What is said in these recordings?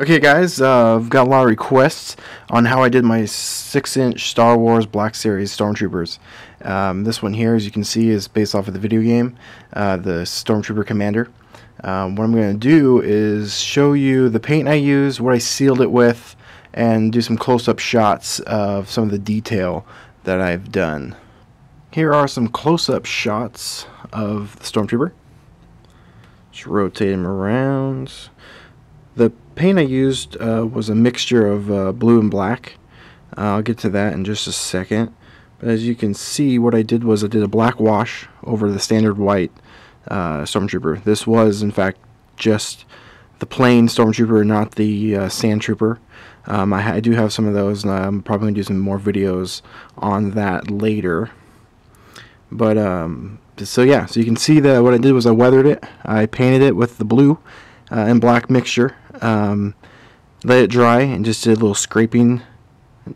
Okay guys, I've got a lot of requests on how I did my 6-inch Star Wars Black Series Stormtroopers. This one here, as you can see, is based off of the video game, the Stormtrooper Commander. What I'm going to do is show you the paint I used, what I sealed it with, and do some close-up shots of some of the detail that I've done. Here are some close-up shots of the Stormtrooper. Just rotate him around. The paint I used was a mixture of blue and black. I'll get to that in just a second. But as you can see, what I did was I did a black wash over the standard white Stormtrooper. This was, in fact, just the plain Stormtrooper, not the Sand Trooper. I do have some of those, and I'm probably going to do some more videos on that later. But, so yeah, so you can see that what I did was I weathered it. I painted it with the blue and black mixture. Let it dry and just did a little scraping.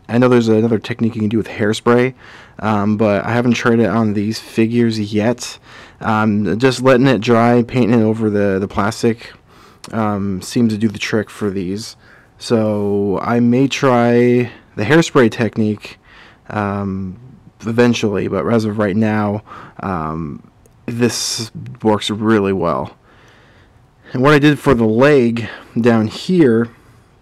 I know there's another technique you can do with hairspray, but I haven't tried it on these figures yet. Just letting it dry, painting it over the plastic seems to do the trick for these. So I may try the hairspray technique eventually, but as of right now, this works really well. And what I did for the leg down here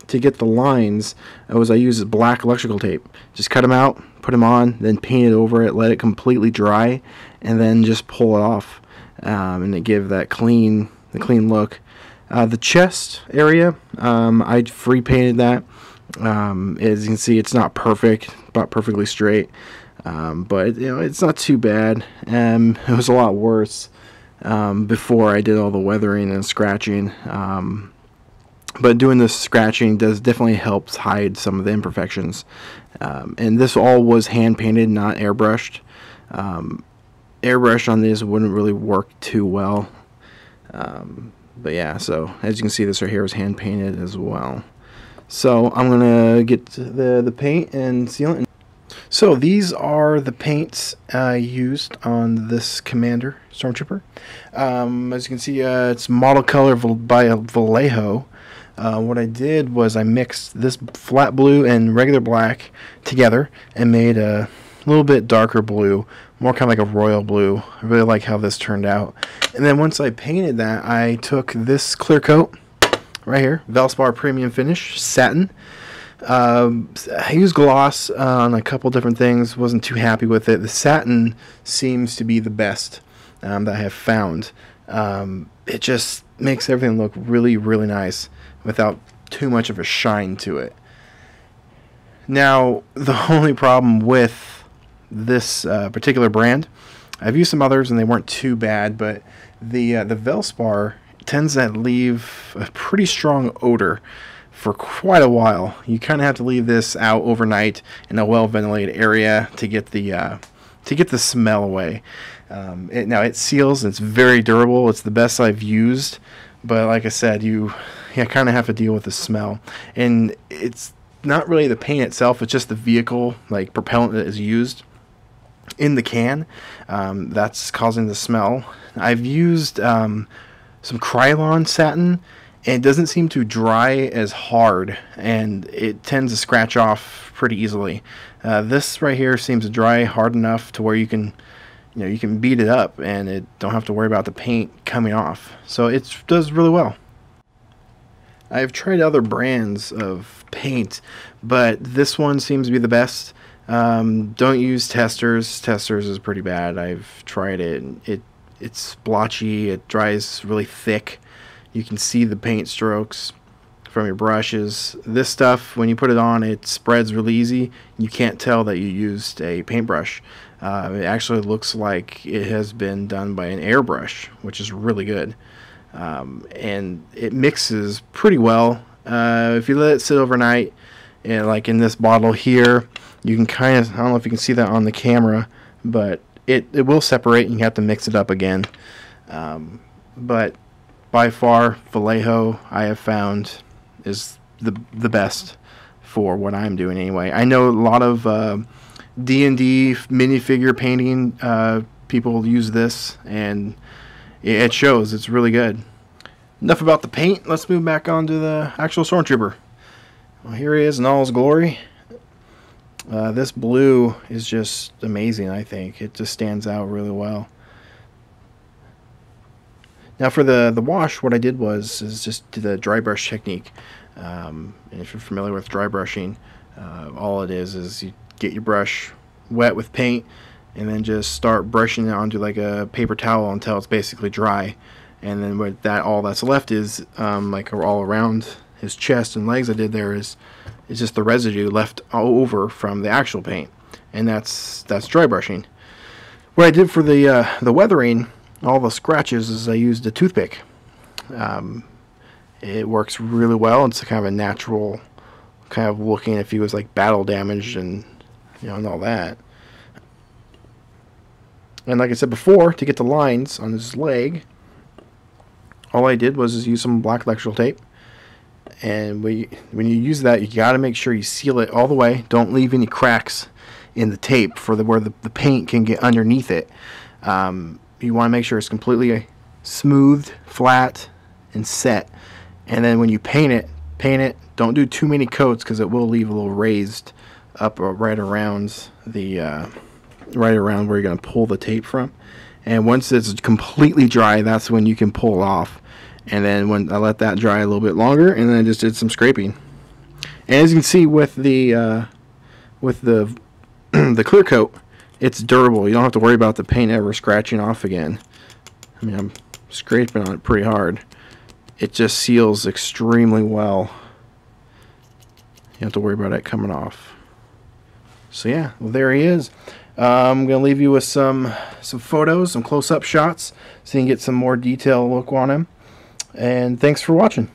to get the lines was I used black electrical tape. Just cut them out, put them on, then paint it over it, let it completely dry, and then just pull it off, and it gave that clean look. The chest area, I free painted that. As you can see, it's not perfect, not perfectly straight, but you know, it's not too bad. It was a lot worse before I did all the weathering and scratching, but doing this scratching definitely helps hide some of the imperfections. And this all was hand painted, not airbrushed. Airbrush on this wouldn't really work too well, but yeah, so as you can see, this right here is hand painted as well. So I'm gonna get the paint and seal it. So these are the paints I used on this Commander Stormtrooper. As you can see, it's model color by Vallejo. What I did was I mixed this flat blue and regular black together and made a little bit darker blue, more kind of like a royal blue. I really like how this turned out. And then once I painted that, I took this clear coat right here, Valspar Premium Finish Satin. I used gloss on a couple different things, wasn't too happy with it. The satin seems to be the best that I have found. It just makes everything look really, really nice without too much of a shine to it. Now, the only problem with this particular brand, I've used some others and they weren't too bad, but the Valspar tends to leave a pretty strong odor for quite a while. You kind of have to leave this out overnight in a well-ventilated area to get the smell away. Now it seals. It's very durable. It's the best I've used, but like I said, you kind of have to deal with the smell. And it's not really the paint itself. It's just the vehicle, like propellant that is used in the can, that's causing the smell. I've used some Krylon satin, and it doesn't seem to dry as hard, and it tends to scratch off pretty easily. This right here seems to dry hard enough to where you can beat it up and it don't have to worry about the paint coming off. So it does really well. I've tried other brands of paint, but this one seems to be the best. Don't use Testors. Testors is pretty bad. I've tried it. It's splotchy. It dries really thick. You can see the paint strokes from your brushes. This stuff, when you put it on, it spreads really easy. You can't tell that you used a paintbrush. It actually looks like it has been done by an airbrush, which is really good. And it mixes pretty well. If you let it sit overnight, and like in this bottle here, you can kind of, I don't know if you can see that on the camera, but it will separate and you have to mix it up again. But by far, Vallejo, I have found, is the best for what I'm doing anyway. I know a lot of D&D minifigure painting people use this, and it shows. It's really good. enough about the paint. Let's move back on to the actual Stormtrooper. Well, here he is in all his glory. This blue is just amazing, I think. It just stands out really well. Now for the wash, what I did is just do the dry brush technique. And if you're familiar with dry brushing, all it is you get your brush wet with paint and then just start brushing it onto like a paper towel until it's basically dry. And then with that, all that's left is like all around his chest and legs I did there is just the residue left over from the actual paint, and that's dry brushing. What I did for the weathering, all the scratches, is I used a toothpick. It works really well. It's kind of a natural kind of looking if he was like battle damaged and and all that. And like I said before, to get the lines on his leg, all I did was use some black electrical tape. And when you use that, you got to make sure you seal it all the way. Don't leave any cracks in the tape for where the paint can get underneath it. You want to make sure it's completely smooth, flat, and set. And then when you paint it. Don't do too many coats because it will leave a little raised up right around where you're going to pull the tape from. And once it's completely dry, that's when you can pull it off. And then when I let that dry a little bit longer, and then I just did some scraping. And as you can see with the the clear coat, it's durable. You don't have to worry about the paint ever scratching off again. I mean, I'm scraping on it pretty hard. It just seals extremely well. You don't have to worry about it coming off. So yeah, well, there he is. I'm going to leave you with some photos, some close-up shots, so you can get some more detailed look on him. And thanks for watching.